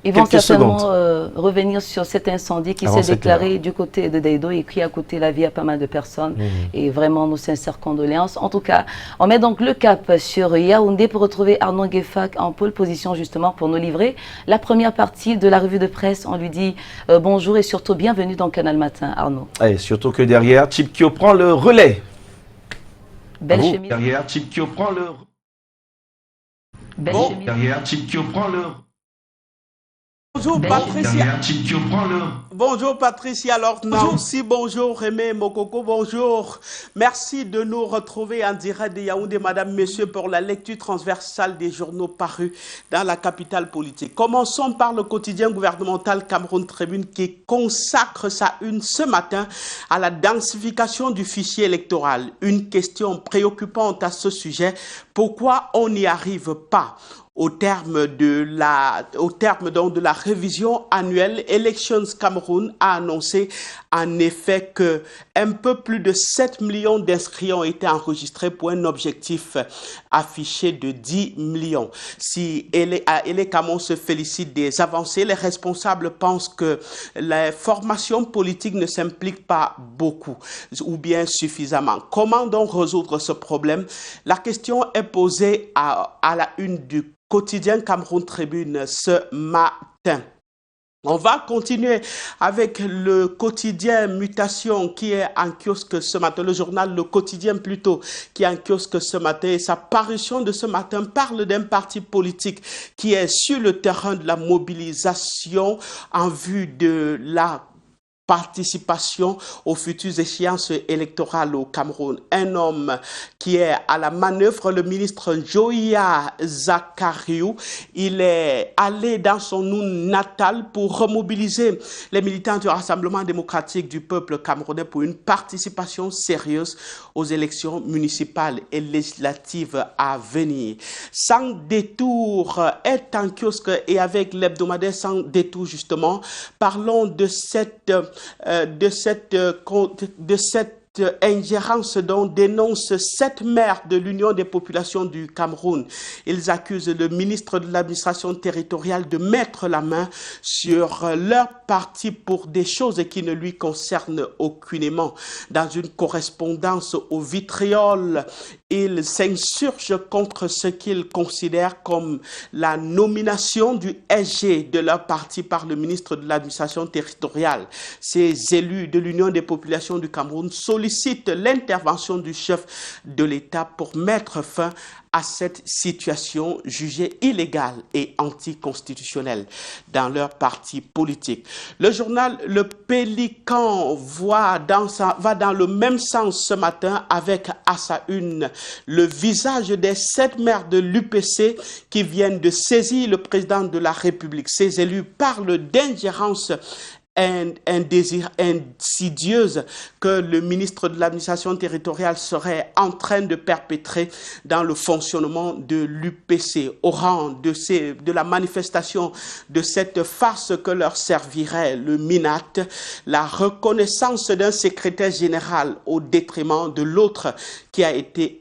Ils vont quelques secondes. certainement revenir sur cet incendie qui Avant s'est 7 heures. déclaré du côté de Deido et qui a coûté la vie à pas mal de personnes. Et vraiment, nos sincères condoléances. En tout cas, on met donc le cap sur Yaoundé pour retrouver Arnaud Guéfac en pole position justement pour nous livrer la première partie de la revue de presse. On lui dit bonjour et surtout bienvenue dans Canal Matin, Arnaud. Et surtout que derrière, Chipkio prend le relais. Belle chemise. Derrière, Chipkio prend le... Belle Bon, chemise. derrière, Chipkio prend le... Bonjour Patricia. Derrière, Chipkio prend le... Bonjour Patricia Lorna aussi, bonjour Aimé Mokoko, bonjour. Merci de nous retrouver en direct de Yaoundé, madame, messieurs, pour la lecture transversale des journaux parus dans la capitale politique. Commençons par le quotidien gouvernemental Cameroun Tribune qui consacre sa une ce matin à la densification du fichier électoral. Une question préoccupante à ce sujet, pourquoi on n'y arrive pas? Au terme de la révision annuelle, Elections Cameroun a annoncé en effet que un peu plus de 7 millions d'inscrits ont été enregistrés pour un objectif affiché de 10 millions. Si Elé Camon se félicite des avancées, les responsables pensent que la formation politique ne s'implique pas beaucoup ou bien suffisamment. Comment donc résoudre ce problème? La question est posée à la une du quotidien Cameroun Tribune ce matin. On va continuer avec le quotidien Mutation qui est en kiosque ce matin, le journal Le Quotidien plutôt qui est en kiosque ce matin. Et sa parution de ce matin parle d'un parti politique qui est sur le terrain de la mobilisation en vue de la participation aux futures échéances électorales au Cameroun. Un homme qui est à la manœuvre, le ministre Joia Zakariou, il est allé dans son natal pour remobiliser les militants du Rassemblement démocratique du peuple camerounais pour une participation sérieuse aux élections municipales et législatives à venir. Sans détour est en kiosque et avec l'hebdomadaire Sans détour justement, parlons de cette ingérence dont dénoncent 7 maires de l'Union des populations du Cameroun. Ils accusent le ministre de l'administration territoriale de mettre la main sur leur parti pour des choses qui ne lui concernent aucunement. Dans une correspondance au vitriol, ils s'insurgent contre ce qu'ils considèrent comme la nomination du SG de leur parti par le ministre de l'administration territoriale. Ces élus de l'Union des populations du Cameroun sollicitent l'intervention du chef de l'État pour mettre fin à cette situation jugée illégale et anticonstitutionnelle dans leur parti politique. Le journal Le Pélican va dans le même sens ce matin avec à sa une le visage des 7 maires de l'UPC qui viennent de saisir le président de la République. Ces élus parlent d'ingérence insidieuse que le ministre de l'administration territoriale serait en train de perpétrer dans le fonctionnement de l'UPC au rang de la manifestation de cette farce que leur servirait le MINAT, la reconnaissance d'un secrétaire général au détriment de l'autre qui a été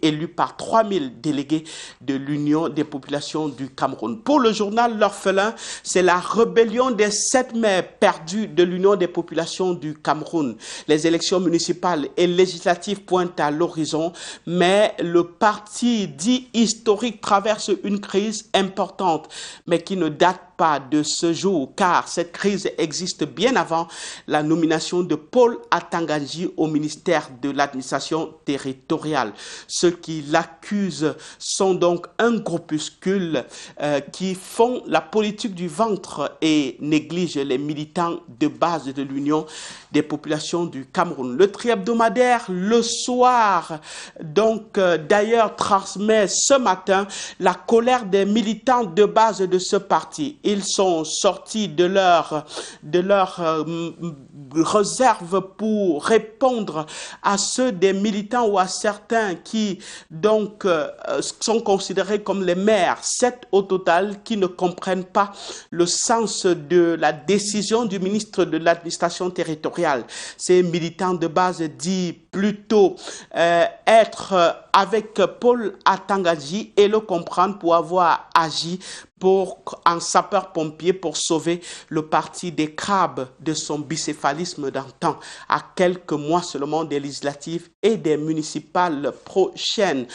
élu par 3000 délégués de l'Union des populations du Cameroun. Pour le journal L'Orphelin, c'est la rébellion des 7 maires perdus de l'Union des populations du Cameroun. Les élections municipales et législatives pointent à l'horizon, mais le parti dit historique traverse une crise importante, mais qui ne date pas de ce jour, car cette crise existe bien avant la nomination de Paul Atanganji au ministère de l'administration territoriale. Ceux qui l'accusent sont donc un groupuscule qui font la politique du ventre et négligent les militants de base de l'Union des populations du Cameroun. Le tri-hebdomadaire Le Soir, donc d'ailleurs transmet ce matin la colère des militants de base de ce parti. Ils sont sortis de leur réserve pour répondre à ceux des militants ou à certains qui donc sont considérés comme les maires, 7 au total, qui ne comprennent pas le sens de la décision du ministre de l'administration territoriale. Ces militants de base disent plutôt être avec Paul Atanganji et le comprendre pour avoir agi un sapeur-pompier pour sauver le parti des crabes de son bicéphalisme d'antan, à quelques mois seulement des législatives et des municipales prochaines.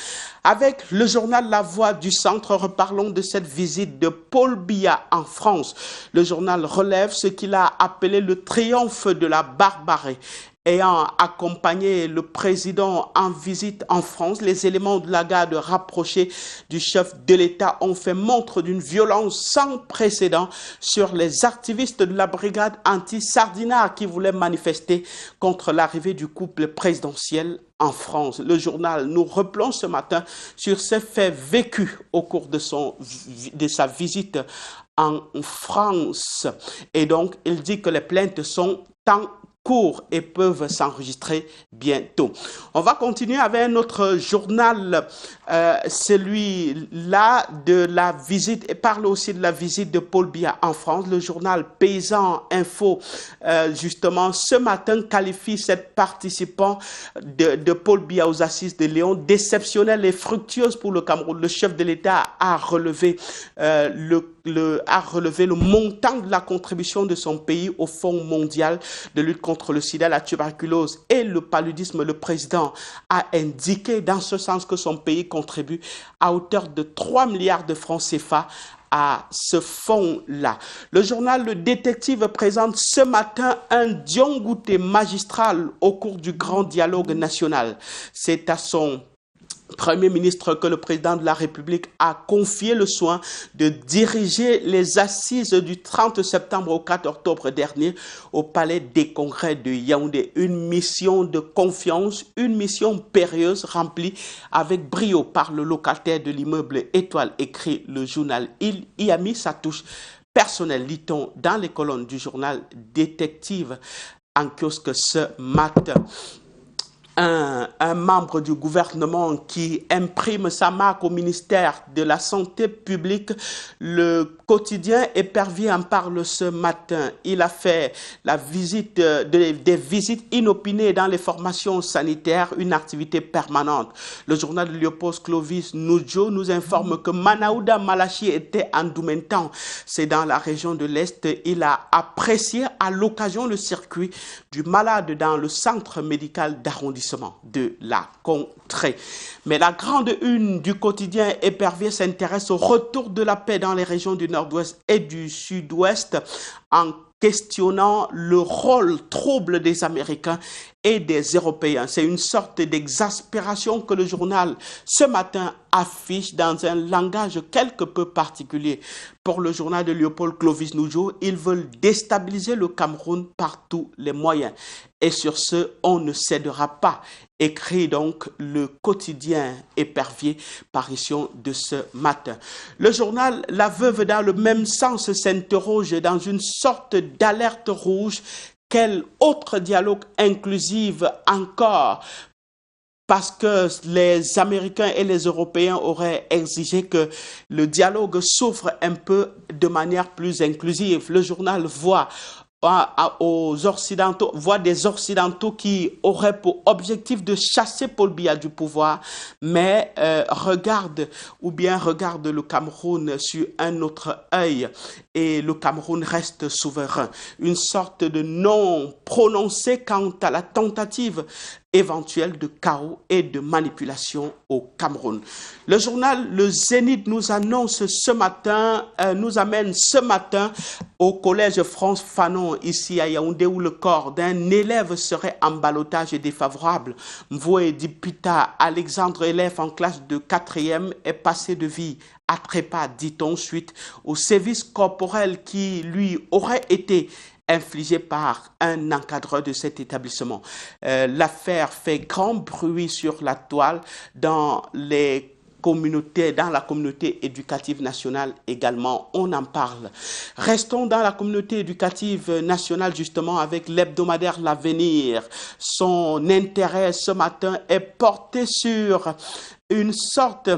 Avec le journal La Voix du Centre, reparlons de cette visite de Paul Biya en France. Le journal relève ce qu'il a appelé le triomphe de la barbarie. Ayant accompagné le président en visite en France, les éléments de la garde rapprochés du chef de l'État ont fait montre d'une violence sans précédent sur les activistes de la brigade anti-Sardinard qui voulaient manifester contre l'arrivée du couple présidentiel en France. Le journal nous replonge ce matin sur ces faits vécus au cours de sa visite en France. Et donc, il dit que les plaintes sont en cours et peuvent s'enregistrer bientôt. On va continuer avec un autre journal, celui-là de la visite, et parle aussi de la visite de Paul Biya en France. Le journal Paysan Info, justement, ce matin, qualifie cette participant de Paul Biya aux Assises de Lyon déceptionnelle et fructueuse pour le Cameroun. Le chef de l'État a relevé le montant de la contribution de son pays au Fonds mondial de lutte contre le sida, la tuberculose et le paludisme. Le président a indiqué dans ce sens que son pays contribue à hauteur de 3 milliards de francs CFA à ce fonds-là. Le journal Le Détective présente ce matin un Diongouté magistral au cours du grand dialogue national. C'est à son Premier ministre que le président de la République a confié le soin de diriger les assises du 30 septembre au 4 octobre dernier au Palais des Congrès de Yaoundé. Une mission de confiance, une mission périlleuse remplie avec brio par le locataire de l'immeuble Étoile, écrit le journal. Il y a mis sa touche personnelle, lit-on dans les colonnes du journal Détective en kiosque ce matin. Un membre du gouvernement qui imprime sa marque au ministère de la Santé publique. Le quotidien Épervier en parle ce matin. Il a fait la visite des visites inopinées dans les formations sanitaires, une activité permanente. Le journal de Léopold Clovis Noudjo nous informe que Manaouda Malachi était en Doumentan. C'est dans la région de l'Est. Il a apprécié à l'occasion le circuit du malade dans le centre médical d'arrondissement de la contrée. Mais la grande une du quotidien Épervier s'intéresse au retour de la paix dans les régions du nord-ouest et du sud-ouest en questionnant le rôle trouble des Américains et des Européens. C'est une sorte d'exaspération que le journal ce matin affiche dans un langage quelque peu particulier. Pour le journal de Léopold Clovis Noudjo, ils veulent déstabiliser le Cameroun par tous les moyens. Et sur ce, on ne cédera pas, écrit donc le quotidien Épervier, parution de ce matin. Le journal La Veuve, dans le même sens, s'interroge dans une sorte d'alerte rouge. Quel autre dialogue inclusif encore? Parce que les Américains et les Européens auraient exigé que le dialogue s'ouvre un peu de manière plus inclusive. Le journal voit des Occidentaux qui auraient pour objectif de chasser Paul Biya du pouvoir, mais regarde le Cameroun sur un autre œil et le Cameroun reste souverain. Une sorte de non prononcé quant à la tentative éventuelle de chaos et de manipulation au Cameroun. Le journal Le Zénith nous amène ce matin au collège France Fanon, ici à Yaoundé, où le corps d'un élève serait en ballottage et défavorable. Mvoué Dipita Alexandre, élève en classe de 4e, est passé de vie à trépas, dit-on, suite au sévice corporel qui lui aurait été infligé par un encadreur de cet établissement. L'affaire fait grand bruit sur la toile dans la communauté éducative nationale également, on en parle. Restons dans la communauté éducative nationale justement avec l'hebdomadaire L'Avenir. Son intérêt ce matin est porté sur une sorte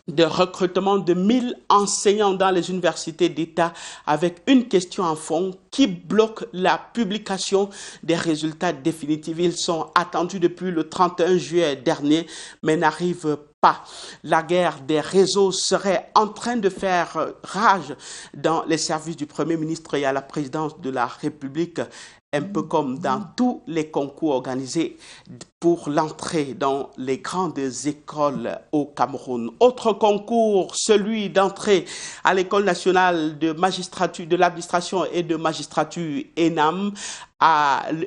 de recrutement de 1000 enseignants dans les universités d'État avec une question en fond qui bloque la publication des résultats définitifs. Ils sont attendus depuis le 31 juillet dernier, mais n'arrivent pas. La guerre des réseaux serait en train de faire rage dans les services du Premier ministre et à la présidence de la République, un peu comme dans tous les concours organisés pour l'entrée dans les grandes écoles au Cameroun. Autre concours, celui d'entrée à l'École nationale de magistrature, de l'administration et de magistrature ENAM,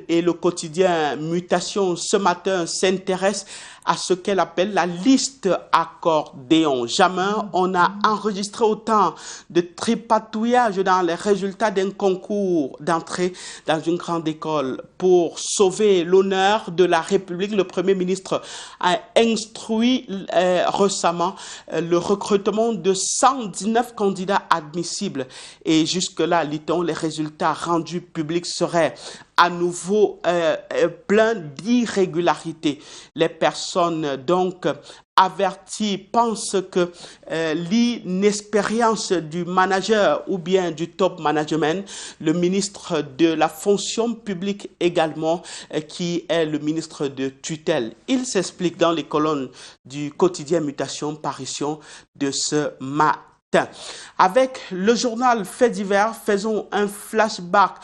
et le quotidien Mutation ce matin s'intéresse à ce qu'elle appelle la liste accordéon. Jamais on a enregistré autant de tripatouillage dans les résultats d'un concours d'entrée dans une grande école. Pour sauver l'honneur de la République, le Premier ministre a instruit récemment le recrutement de 119 candidats admissibles. Et jusque-là, lit-on, les résultats rendus publics seraient à nouveau plein d'irrégularités. Les personnes donc averties pensent que l'inexpérience du manager ou bien du top management, le ministre de la fonction publique également, qui est le ministre de tutelle. Il s'explique dans les colonnes du quotidien Mutation, parution de ce matin. Avec le journal Faits divers, faisons un flashback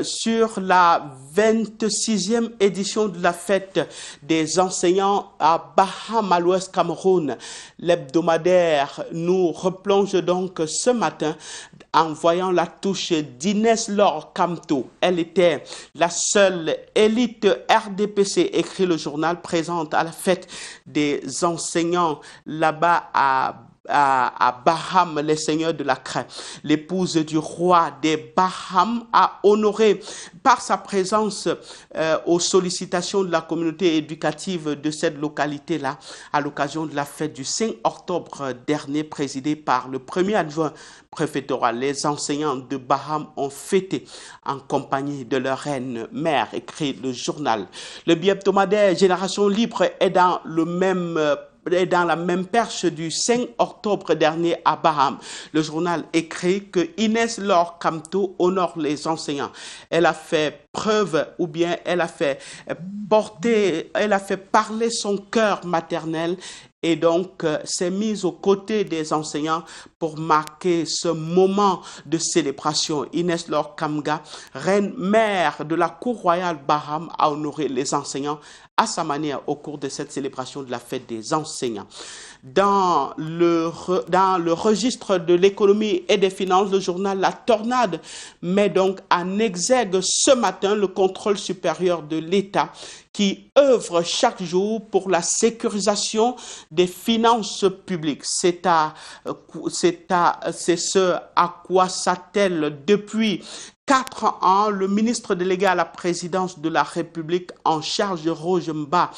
sur la 26e édition de la fête des enseignants à Baham, à l'Ouest Cameroun. L'hebdomadaire nous replonge donc ce matin en voyant la touche d'Inès Laure Kamto. Elle était la seule élite RDPC, écrit le journal, présente à la fête des enseignants là-bas à Baham, les seigneurs de la craie. L'épouse du roi des Baham a honoré par sa présence aux sollicitations de la communauté éducative de cette localité-là à l'occasion de la fête du 5 octobre dernier présidée par le premier adjoint préfectoral. Les enseignants de Baham ont fêté en compagnie de leur reine mère, écrit le journal. Le bi-hebdomadaire Génération Libre est dans la même perche du 5 octobre dernier à Baham. Le journal écrit que Inès Laure Kamto honore les enseignants. Elle a fait preuve ou bien elle a fait parler son cœur maternel et donc s'est mise aux côtés des enseignants pour marquer ce moment de célébration. Inès Laure Kamga, reine mère de la cour royale Baham, a honoré les enseignants à sa manière au cours de cette célébration de la fête des enseignants. Dans le registre de l'économie et des finances, le journal La Tornade met donc en exergue ce matin le contrôle supérieur de l'État qui œuvre chaque jour pour la sécurisation des finances publiques. C'est ce à quoi s'attelle depuis 4 ans le ministre délégué à la présidence de la République en charge de Rojemba,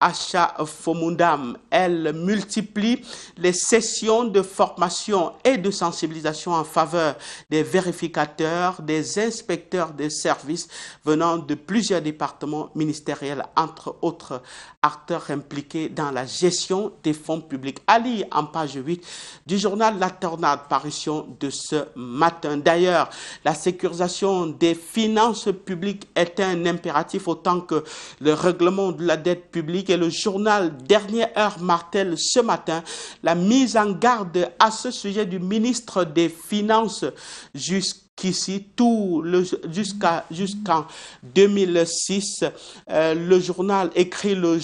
Acha Fomundam. Elle multiplie les sessions de formation et de sensibilisation en faveur des vérificateurs, des inspecteurs des services venant de plusieurs départements ministériels, entre autres acteurs impliqués dans la gestion des fonds publics. À lire en page 8 du journal La Tornade, parution de ce matin. D'ailleurs, la sécurisation des finances publiques est un impératif autant que le règlement de la dette publique. Et le journal Dernière Heure martèle ce matin la mise en garde à ce sujet du ministre des Finances jusqu'en 2006. Le journal écrit le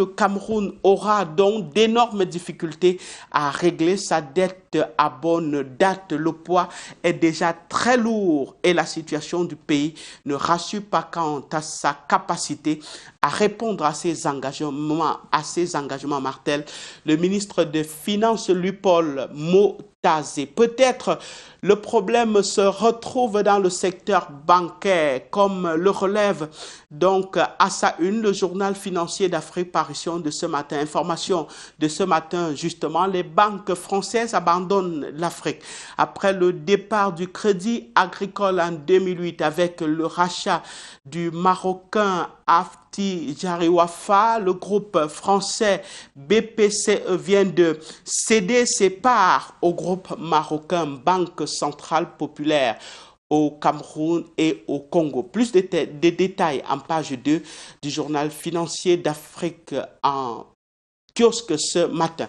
Cameroun aura donc d'énormes difficultés à régler sa dette à bonne date. Le poids est déjà très lourd et la situation du pays ne rassure pas quant à sa capacité à répondre à ses engagements, martèle le ministre des Finances, Louis-Paul Motazé. Peut-être le problème se retrouve dans le secteur bancaire, comme le relève donc à sa une le journal financier d'Afrique, parution de ce matin. Information de ce matin, justement, les banques françaises abandonnent l'Afrique. Après le départ du Crédit Agricole en 2008 avec le rachat du Marocain Afti Jariwafa, le groupe français BPCE vient de céder ses parts au groupe marocain Banque Centrale Populaire au Cameroun et au Congo. Plus de détails en page 2 du journal financier d'Afrique en kiosque ce matin.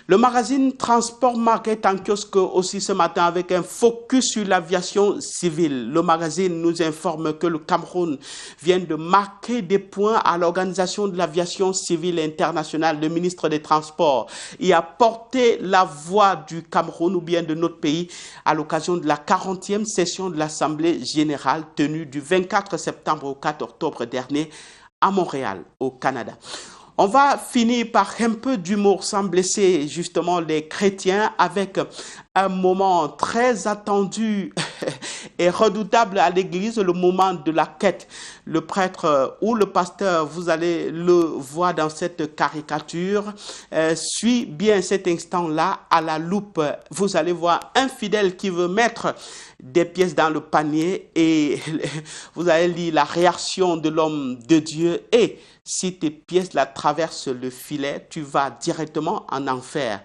Le magazine Transport Market en kiosque aussi ce matin avec un focus sur l'aviation civile. Le magazine nous informe que le Cameroun vient de marquer des points à l'Organisation de l'aviation civile internationale. Le ministre des Transports y a porté la voix du Cameroun ou bien de notre pays à l'occasion de la 40e session de l'Assemblée générale tenue du 24 septembre au 4 octobre dernier à Montréal, au Canada. On va finir par un peu d'humour sans blesser justement les chrétiens avec un moment très attendu et redoutable à l'église, le moment de la quête. Le prêtre ou le pasteur, vous allez le voir dans cette caricature, suit bien cet instant-là à la loupe. Vous allez voir un fidèle qui veut mettre des pièces dans le panier et vous allez lire la réaction de l'homme de Dieu et si tes pièces la traversent le filet, tu vas directement en enfer.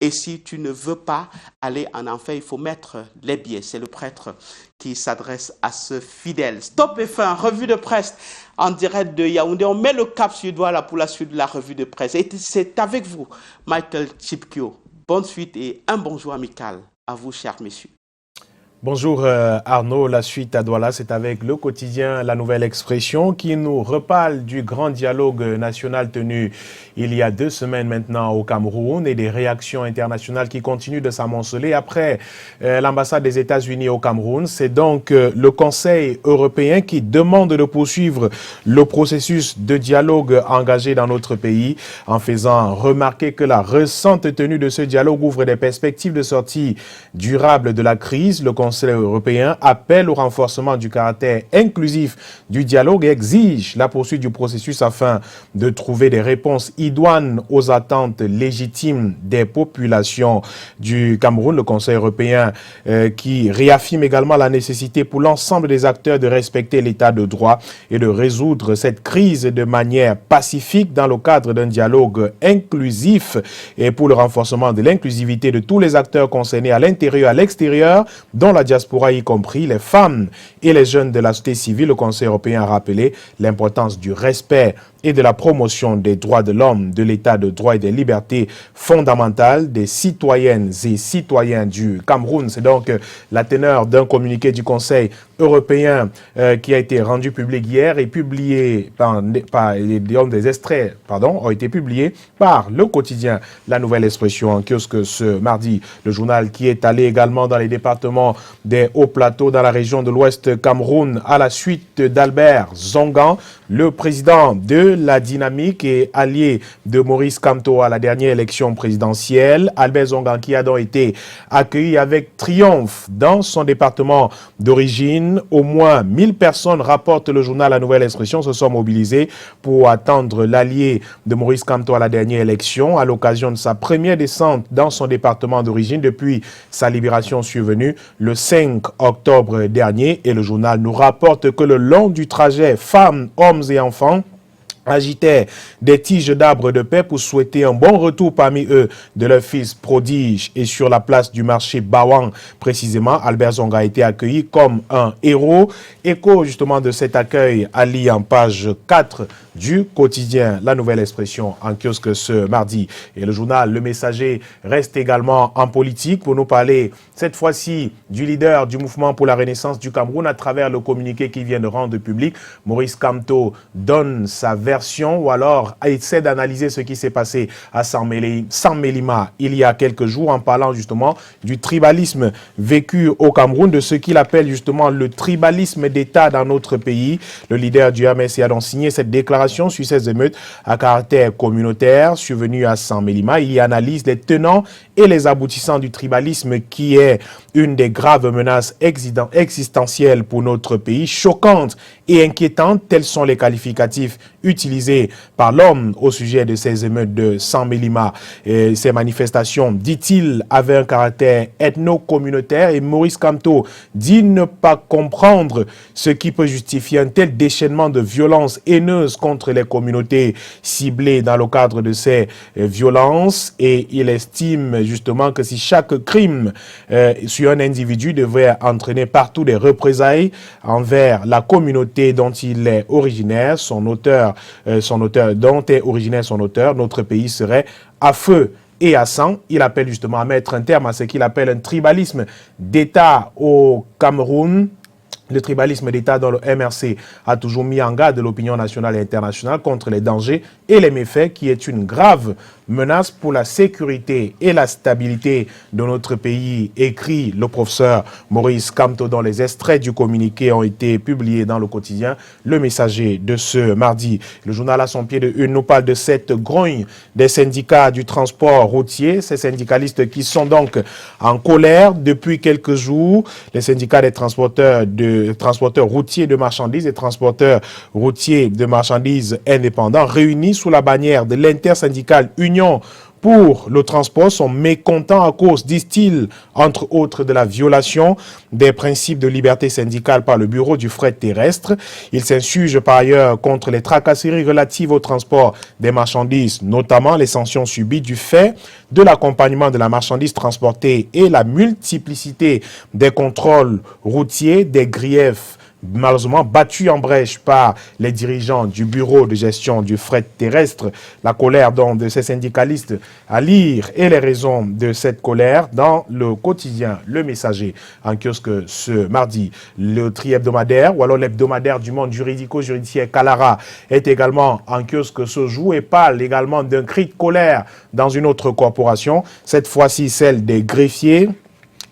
Et si tu ne veux pas aller en enfer, il faut mettre les billets. C'est le prêtre qui s'adresse à ce fidèle. Stop et fin, revue de presse en direct de Yaoundé. On met le cap sur Douala pour la suite de la revue de presse. Et c'est avec vous, Michael Chipkio. Bonne suite et un bonjour amical à vous, chers messieurs. Bonjour Arnaud, la suite à Douala, c'est avec le quotidien La Nouvelle Expression qui nous reparle du grand dialogue national tenu il y a 2 semaines maintenant au Cameroun et des réactions internationales qui continuent de s'amonceler après l'ambassade des États-Unis au Cameroun. C'est donc le Conseil européen qui demande de poursuivre le processus de dialogue engagé dans notre pays en faisant remarquer que la récente tenue de ce dialogue ouvre des perspectives de sortie durable de la crise. Le Conseil européen appelle au renforcement du caractère inclusif du dialogue et exige la poursuite du processus afin de trouver des réponses idoines aux attentes légitimes des populations du Cameroun. Le Conseil européen qui réaffirme également la nécessité pour l'ensemble des acteurs de respecter l'état de droit et de résoudre cette crise de manière pacifique dans le cadre d'un dialogue inclusif et pour le renforcement de l'inclusivité de tous les acteurs concernés à l'intérieur et à l'extérieur, dont la diaspora, y compris les femmes et les jeunes de la société civile. Le Conseil européen a rappelé l'importance du respect et de la promotion des droits de l'homme, de l'état de droit et des libertés fondamentales des citoyennes et citoyens du Cameroun. C'est donc la teneur d'un communiqué du Conseil européen qui a été rendu public hier et publié des extraits, ont été publiés par le quotidien La Nouvelle Expression en kiosque ce mardi. Le journal qui est allé également dans les départements des hauts plateaux dans la région de l'Ouest Cameroun à la suite d'Albert Zongan, le président de la Dynamique et allié de Maurice Kamto à la dernière élection présidentielle. Albert Zongan qui a donc été accueilli avec triomphe dans son département d'origine. Au moins 1000 personnes, rapporte le journal La Nouvelle Expression, se sont mobilisées pour attendre l'allié de Maurice Kamto à la dernière élection à l'occasion de sa première descente dans son département d'origine depuis sa libération survenue le 5 octobre dernier. Et le journal nous rapporte que le long du trajet, femmes, hommes et enfants agitaient des tiges d'arbres de paix pour souhaiter un bon retour parmi eux de leur fils prodige. Et sur la place du marché Bawang, précisément, Albert Zonga a été accueilli comme un héros. Écho justement de cet accueil à lire en page 4 du quotidien La Nouvelle Expression en kiosque ce mardi. Et le journal Le Messager reste également en politique pour nous parler cette fois-ci du leader du mouvement pour la renaissance du Cameroun à travers le communiqué qu'il vient de rendre public. Maurice Kamto donne sa version ou alors essaie d'analyser ce qui s'est passé à Saint-Mélima il y a quelques jours en parlant justement du tribalisme vécu au Cameroun, de ce qu'il appelle justement le tribalisme d'État dans notre pays. Le leader du MSC a donc signé cette déclaration sur ces émeutes à caractère communautaire survenues à Saint-Mélima. Il y analyse les tenants et les aboutissants du tribalisme qui est une des graves menaces existentielles pour notre pays, choquante et inquiétante. Tels sont les qualificatifs utilisés par l'homme au sujet de ces émeutes de Saint-Mélima. Ces manifestations, dit-il, avaient un caractère ethno-communautaire et Maurice Kamto dit ne pas comprendre ce qui peut justifier un tel déchaînement de violence haineuse contre contre les communautés ciblées dans le cadre de ces violences et il estime justement que si chaque crime sur un individu devrait entraîner partout des représailles envers la communauté dont il est originaire, dont est originaire son auteur, notre pays serait à feu et à sang. Il appelle justement à mettre un terme à ce qu'il appelle un tribalisme d'État au Cameroun. Le tribalisme d'État dans le MRC a toujours mis en garde l'opinion nationale et internationale contre les dangers et les méfaits qui est une grave menace pour la sécurité et la stabilité de notre pays, écrit le professeur Maurice Kamto, dont les extraits du communiqué ont été publiés dans le quotidien Le Messager de ce mardi. Le journal à son pied de une nous parle de cette grogne des syndicats du transport routier, ces syndicalistes qui sont donc en colère depuis quelques jours. Les syndicats des transporteurs routiers de marchandises et transporteurs routiers de marchandises indépendants réunis sous la bannière de l'intersyndicale Union pour le transport sont mécontents à cause, disent-ils, entre autres de la violation des principes de liberté syndicale par le Bureau du fret terrestre. Ils s'insurgent par ailleurs contre les tracasseries relatives au transport des marchandises, notamment les sanctions subies du fait de l'accompagnement de la marchandise transportée et la multiplicité des contrôles routiers, des griefs malheureusement battu en brèche par les dirigeants du bureau de gestion du fret terrestre. La colère donc de ces syndicalistes à lire et les raisons de cette colère dans le quotidien Le Messager en kiosque ce mardi. Le tri-hebdomadaire ou alors l'hebdomadaire du monde juridico-judiciaire Kalara est également en kiosque ce jour et parle également d'un cri de colère dans une autre corporation, cette fois-ci celle des greffiers.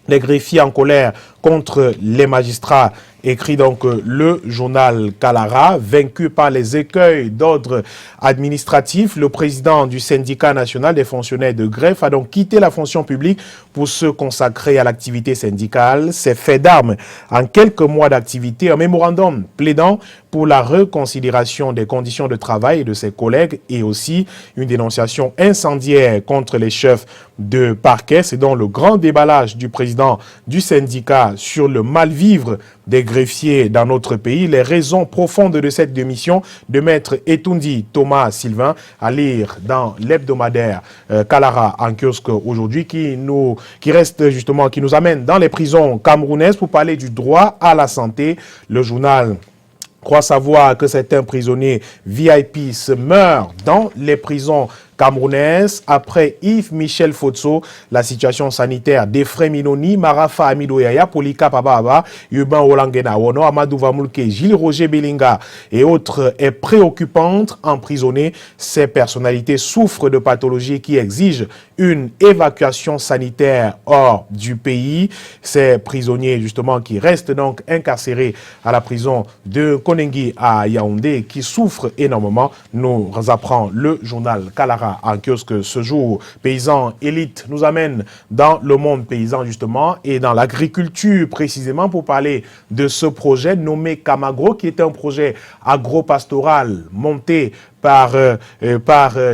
Les greffiers en colère contre les magistrats, écrit donc le journal Kalara. Vaincu par les écueils d'ordre administratif, le président du syndicat national des fonctionnaires de greffe a donc quitté la fonction publique pour se consacrer à l'activité syndicale. C'est fait d'armes en quelques mois d'activité, un mémorandum plaidant pour la reconsidération des conditions de travail de ses collègues et aussi une dénonciation incendiaire contre les chefs de parquet. C'est donc le grand déballage du président du syndicat sur le mal-vivre des greffiers dans notre pays. Les raisons profondes de cette démission de maître Etundi Thomas Sylvain à lire dans l'hebdomadaire Kalara en kiosque aujourd'hui qui nous amène dans les prisons camerounaises pour parler du droit à la santé. Le journal croit savoir que certains prisonniers VIP se meurent dans les prisons camerounaise. Après Yves Michel Fotso, la situation sanitaire d'Efrem Inoni, Marafa Amido Yaya, Polika Pababa, Yuban Olangena Wono, Amadou Vamulke, Gilles Roger Belinga et autres est préoccupante. Emprisonnés, ces personnalités souffrent de pathologies qui exigent une évacuation sanitaire hors du pays. Ces prisonniers, justement, qui restent donc incarcérés à la prison de Konengi à Yaoundé, qui souffrent énormément, nous apprend le journal Kalara en kiosque ce jour. Paysans Élite nous amène dans le monde paysan justement et dans l'agriculture précisément pour parler de ce projet nommé Camagro qui est un projet agro-pastoral monté par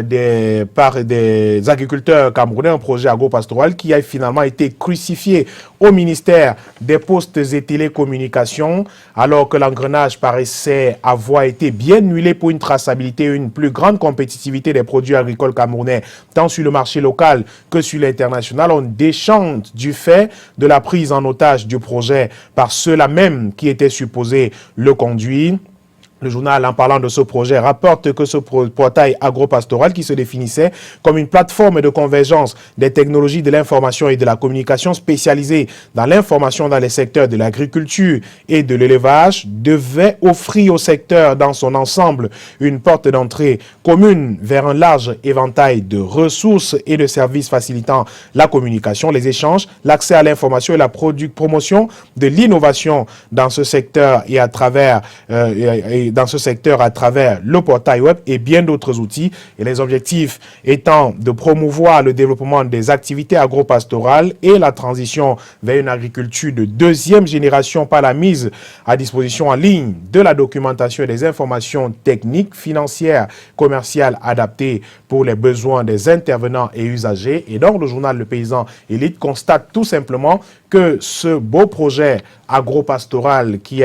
des agriculteurs camerounais, un projet agro-pastoral qui a finalement été crucifié au ministère des Postes et Télécommunications alors que l'engrenage paraissait avoir été bien huilé pour une traçabilité et une plus grande compétitivité des produits agricoles camerounais tant sur le marché local que sur l'international. On déchante du fait de la prise en otage du projet par ceux-là même qui étaient supposés le conduire. Le journal, en parlant de ce projet, rapporte que ce portail agro-pastoral qui se définissait comme une plateforme de convergence des technologies de l'information et de la communication spécialisée dans l'information dans les secteurs de l'agriculture et de l'élevage devait offrir au secteur dans son ensemble une porte d'entrée commune vers un large éventail de ressources et de services facilitant la communication, les échanges, l'accès à l'information et la promotion de l'innovation dans ce secteur et à travers le portail web et bien d'autres outils, et les objectifs étant de promouvoir le développement des activités agro-pastorales et la transition vers une agriculture de deuxième génération par la mise à disposition en ligne de la documentation et des informations techniques, financières, commerciales adaptées pour les besoins des intervenants et usagers. Et donc le journal Le Paysan Élite constate tout simplement que ce beau projet agro-pastoral qui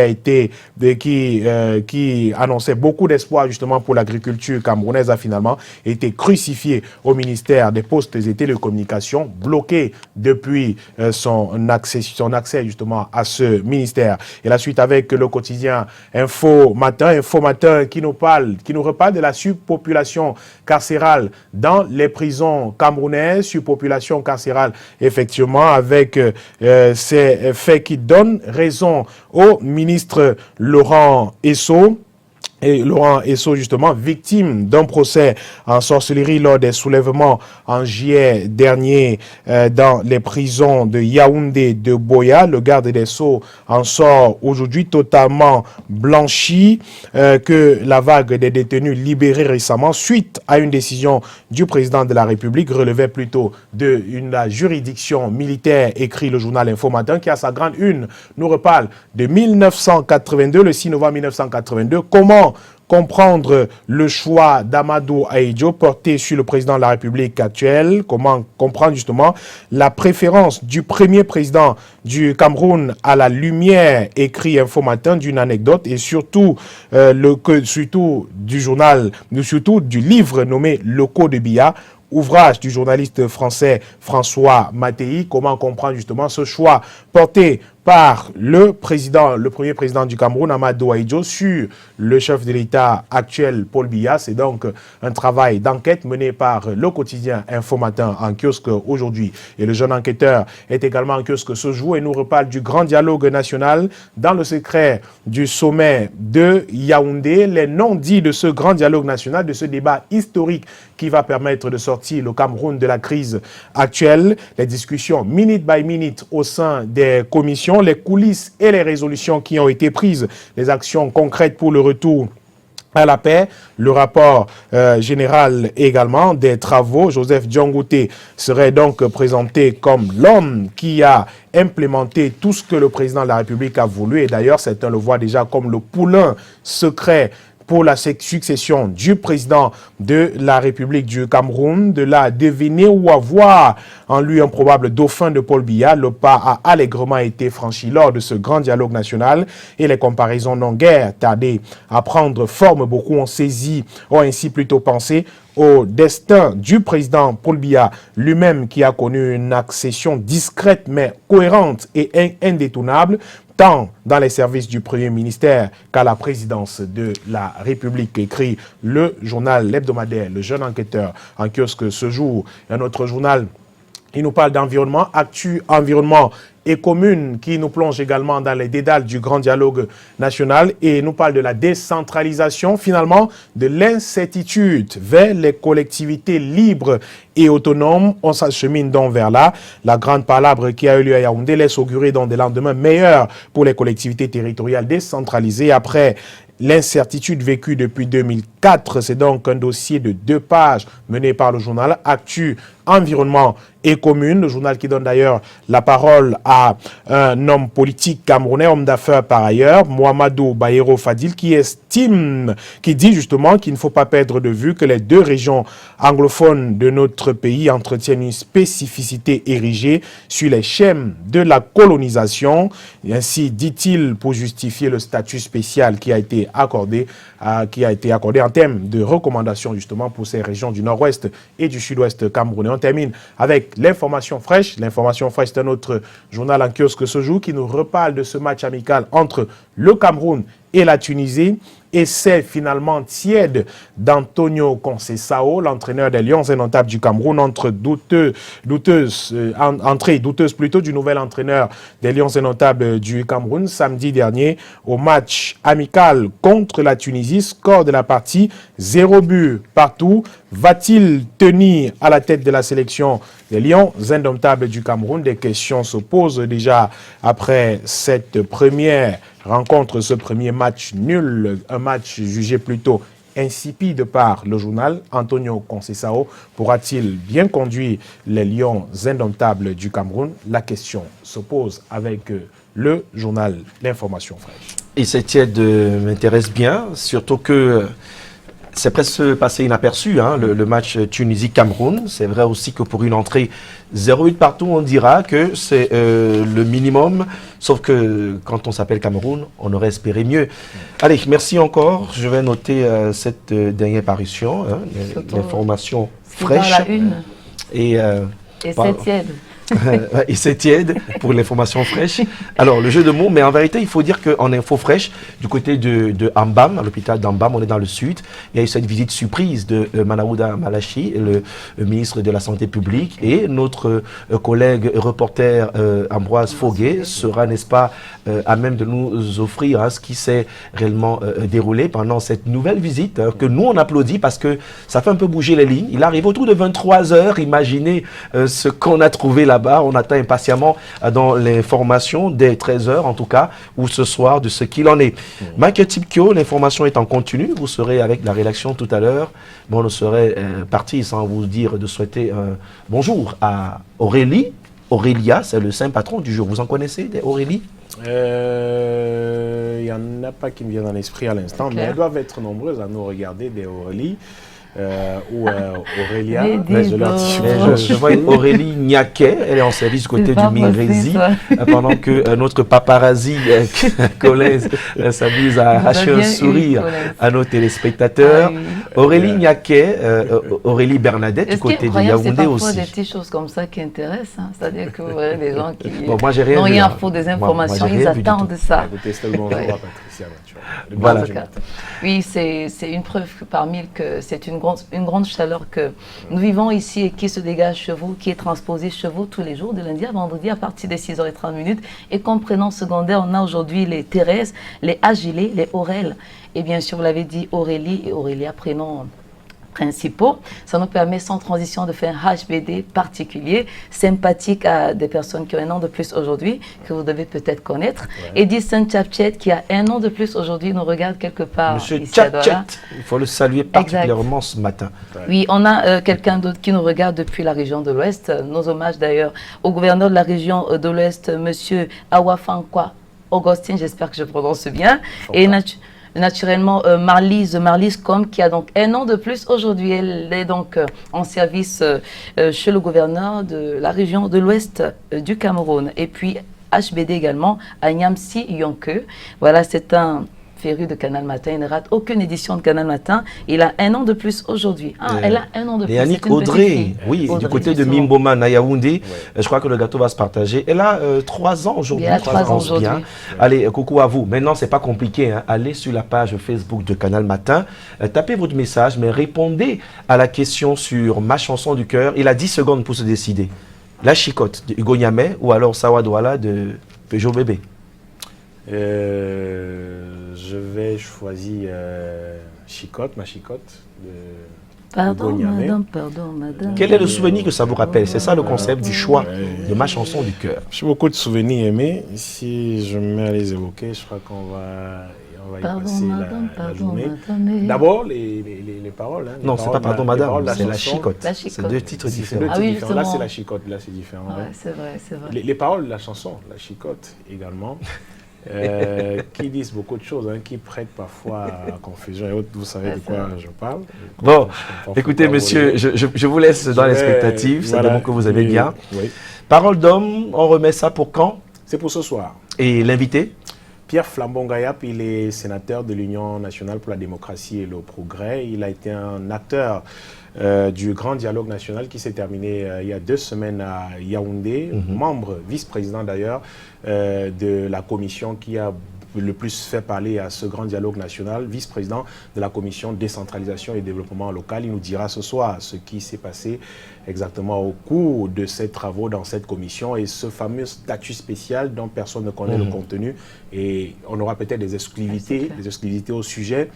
annonçait beaucoup d'espoir justement pour l'agriculture camerounaise a finalement été crucifié au ministère des Postes et Télécommunications, bloqué depuis son accès justement à ce ministère. Et la suite avec le quotidien Info Matin qui nous reparle de la surpopulation carcérale dans les prisons camerounaises, surpopulation carcérale effectivement avec ces faits qui donnent raison au ministre Laurent Esso. Et Laurent Esso, justement, victime d'un procès en sorcellerie lors des soulèvements en juillet dernier dans les prisons de Yaoundé, de Boya. Le garde des Sceaux en sort aujourd'hui totalement blanchi que la vague des détenus libérés récemment suite à une décision du président de la République relevait plutôt de la juridiction militaire, écrit le journal Info Matin, qui à sa grande une nous reparle de 1982, le 6 novembre 1982. Comment comprendre le choix d'Amadou Ahidjo porté sur le président de la République actuelle? Comment comprendre justement la préférence du premier président du Cameroun à la lumière, écrit Info Matin, d'une anecdote et surtout du livre nommé Locaux de Biya, ouvrage du journaliste français François Mattei. Comment comprendre justement ce choix porté par le premier président du Cameroun, Amadou Ahidjo, sur le chef de l'État actuel, Paul Biya. C'est donc un travail d'enquête mené par le quotidien Info Matin en kiosque aujourd'hui. Et le jeune enquêteur est également en kiosque ce jour et nous reparle du grand dialogue national dans le secret du sommet de Yaoundé. Les non-dits de ce grand dialogue national, de ce débat historique qui va permettre de sortir le Cameroun de la crise actuelle. Les discussions minute by minute au sein des commissions, les coulisses et les résolutions qui ont été prises, les actions concrètes pour le retour à la paix, le rapport général également des travaux. Joseph Diongouté serait donc présenté comme l'homme qui a implémenté tout ce que le président de la République a voulu. Et d'ailleurs, certains le voient déjà comme le poulain secret pour la succession du président de la République du Cameroun. De là, deviner ou avoir en lui un probable dauphin de Paul Biya. Le pas a allègrement été franchi lors de ce grand dialogue national et les comparaisons n'ont guère tardé à prendre forme. Beaucoup ont ainsi plutôt pensé au destin du président Paul Biya lui-même, qui a connu une accession discrète mais cohérente et indétournable, tant dans les services du Premier ministère qu'à la présidence de la République, écrit le journal hebdomadaire Le Jeune Enquêteur en kiosque ce jour. Un autre journal, il nous parle d'environnement, Actu Environnement et Commune, qui nous plonge également dans les dédales du grand dialogue national et nous parle de la décentralisation, finalement, de l'incertitude vers les collectivités libres et autonomes. On s'achemine donc vers là. La grande palabre qui a eu lieu à Yaoundé laisse augurer dans des lendemains meilleurs pour les collectivités territoriales décentralisées après l'incertitude vécue depuis 2004. C'est donc un dossier de 2 pages mené par le journal Actu Environnement et Commune, le journal qui donne d'ailleurs la parole à un homme politique camerounais, homme d'affaires par ailleurs, Mohamedou Bayero Fadil, qui dit justement qu'il ne faut pas perdre de vue que les 2 régions anglophones de notre pays entretiennent une spécificité érigée sur les schèmes de la colonisation. Et ainsi, dit-il, pour justifier le statut spécial qui a été accordé en termes de recommandations justement pour ces régions du nord-ouest et du sud-ouest camerounais. On termine avec l'information fraîche. L'information fraîche, c'est un autre journal en kiosque ce jour qui nous reparle de ce match amical entre le Cameroun et la Tunisie. Et c'est finalement tiède d'Antonio Conceição, l'entraîneur des Lions indomptables du Cameroun, entrée douteuse plutôt du nouvel entraîneur des Lions indomptables du Cameroun samedi dernier au match amical contre la Tunisie. Score de la partie, 0 but partout. Va-t-il tenir à la tête de la sélection des Lions indomptables du Cameroun? Des questions se posent déjà après cette première rencontre, ce premier match nul, un match jugé plutôt insipide par le journal. Antonio Conceição pourra-t-il bien conduire les Lions indomptables du Cameroun? La question se pose avec le journal L'Information fraîche. Et cette aide m'intéresse bien, surtout que C'est presque passé inaperçu, hein, le match Tunisie-Cameroun. C'est vrai aussi que pour une entrée 0-8 partout, on dira que c'est le minimum. Sauf que quand on s'appelle Cameroun, on aurait espéré mieux. Allez, merci encore. Je vais noter cette dernière parution, hein, l'information fraîche. Dans la une. Et c'est tiède. Et c'est tiède pour l'information fraîche. Alors, le jeu de mots, mais en vérité, il faut dire qu'en info fraîche, du côté de Ambam, à l'hôpital d'Ambam, on est dans le sud, il y a eu cette visite surprise de Manaouda Malachi, le ministre de la Santé publique, et notre collègue reporter Ambroise Foguet sera, n'est-ce pas, à même de nous offrir ce qui s'est réellement déroulé pendant cette nouvelle visite, que nous, on applaudit parce que ça fait un peu bouger les lignes. Il arrive autour de 23 h, imaginez ce qu'on a trouvé là. On attend impatiemment dans l'information dès 13 h en tout cas, ou ce soir, de ce qu'il en est. Michael Tipkio, l'information est en continu. Vous serez avec la rédaction tout à l'heure. Bon, on serait parti sans vous dire de souhaiter bonjour à Aurélie. Aurélia, c'est le saint patron du jour. Vous en connaissez, des Aurélie? Il n'y en a pas qui me viennent dans l'esprit à l'instant, mais elles doivent être nombreuses à nous regarder, des Aurélie. Ou Aurélia, je vois Aurélie Niaquet, elle est en service du côté du Mingrezi, pendant que notre paparazzi Colin s'amuse à hacher un sourire à nos téléspectateurs. Aurélie Niaquet, Aurélie Bernadette du côté de Yaoundé aussi. C'est des petites choses comme ça qui intéressent, hein. C'est-à-dire que vous voyez des gens qui n'ont rien à foutre des informations, ils attendent ça. Voilà. Oui, c'est une preuve parmi mille que c'est une grande chaleur que nous vivons ici et qui se dégage chez vous, qui est transposée chez vous tous les jours, de lundi à vendredi à partir des 6h30. Et comme prénom secondaire, on a aujourd'hui les Thérèse, les Agilé, les Aurèle. Et bien sûr, vous l'avez dit, Aurélie et Aurélia, prénoms principaux. Ça nous permet sans transition de faire un HBD particulier, sympathique à des personnes qui ont un an de plus aujourd'hui, que vous devez peut-être connaître. Ouais. Edison Tchapchet, qui a un an de plus aujourd'hui, nous regarde quelque part. Monsieur Tchapchet, il faut le saluer particulièrement ce matin. Ouais. Oui, on a quelqu'un d'autre qui nous regarde depuis la région de l'Ouest. Nos hommages d'ailleurs au gouverneur de la région de l'Ouest, Monsieur Awafankwa Augustine, j'espère que je prononce bien. Et naturellement, Marlise Com, qui a donc un an de plus aujourd'hui. Elle est donc en service chez le gouverneur de la région de l'Ouest du Cameroun. Et puis HBD également, à Nyamsi Yonke. Voilà, c'est un féru de Canal Matin. Il ne rate aucune édition de Canal Matin. Il a un an de plus aujourd'hui. Elle a un an de plus. Et Annick Audrey, oui, Audrey, du côté de Mimboma, Yaoundé, je crois que le gâteau va se partager. Elle a 3 ans aujourd'hui. Elle a 3 ans aujourd'hui. Allez, coucou à vous. Maintenant, c'est pas compliqué. Hein. Allez sur la page Facebook de Canal Matin, tapez votre message, mais répondez à la question sur ma chanson du cœur. Il a 10 secondes pour se décider. La Chicotte de Hugo Niamey ou alors Sawa Douala de Peugeot Bébé. Je vais choisir Chicotte, ma Chicotte. Pardon, madame. Quel est le souvenir que ça vous rappelle? C'est ça le concept du choix de ma chanson du cœur. J'ai beaucoup de souvenirs aimés. Si je me mets à les évoquer, je crois qu'on va y passer la journée. D'abord, les paroles. Hein, non, c'est pas pardon, madame, c'est la Chicotte. C'est 2 titres différents. Ah oui, là, c'est la Chicotte, là, c'est différent. Ouais, c'est vrai, c'est vrai. Les paroles de la chanson, la Chicotte également. Qui disent beaucoup de choses, hein, qui prêtent parfois à confusion et autres. Vous savez de quoi je parle. Bon, écoutez, monsieur, je vous laisse dans l'expectative. C'est bon que vous avez bien. Oui. Parole d'homme, on remet ça pour quand? C'est pour ce soir. Et l'invité? Pierre Flambon-Gayap, il est sénateur de l'Union nationale pour la démocratie et le progrès. Il a été un acteur du grand dialogue national qui s'est terminé il y a 2 semaines à Yaoundé, membre, vice-président d'ailleurs, de la commission qui a le plus fait parler à ce grand dialogue national, vice-président de la commission décentralisation et développement local. Il nous dira ce soir ce qui s'est passé exactement au cours de ces travaux dans cette commission et ce fameux statut spécial dont personne ne connaît le contenu. Et on aura peut-être des exclusivités au sujet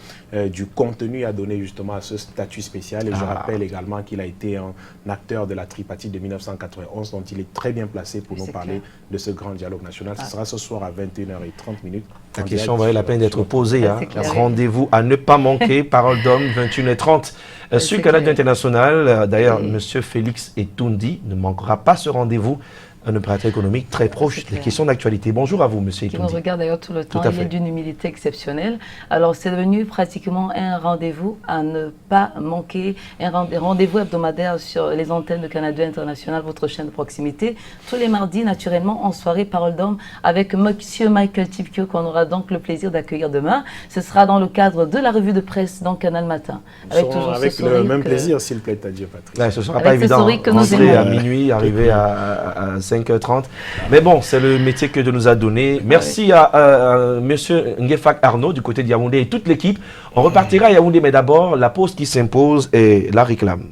du contenu à donner justement à ce statut spécial. Et je rappelle également qu'il a été un acteur de la tripartite de 1991 dont il est très bien placé pour nous parler de ce grand dialogue national. Ce sera ce soir à 21h30. La question valait la peine d'être posée. Hein. Rendez-vous à ne pas manquer. Parole d'homme, 21h30. Sur Canal International, d'ailleurs, M. Félix Etoundi ne manquera pas ce rendez-vous un opérateur économique très proche des questions d'actualité. Bonjour à vous, monsieur Qui nous Etondi. regarde d'ailleurs tout le temps, Tout à il est fait. d'une humilité exceptionnelle. Alors c'est devenu pratiquement un rendez-vous à ne pas manquer, un rendez-vous hebdomadaire sur les antennes de Canada International, votre chaîne de proximité, tous les mardis naturellement en soirée Parole d'Homme avec monsieur Michael Tipkio qu'on aura donc le plaisir d'accueillir demain. Ce sera dans le cadre de la revue de presse dans Canal Matin. Avec le même plaisir, s'il plaît, à Dieu, Patrick. Ouais, ce ne sera Avec pas ce évident, sourire que nous rentrer aimons. à minuit, arriver à 5h30. Mais bon, c'est le métier que Dieu nous a donné. Merci à monsieur Ngefak Arnaud du côté de Yaoundé et toute l'équipe. On repartira à Yaoundé, mais d'abord, la pause qui s'impose et la réclame.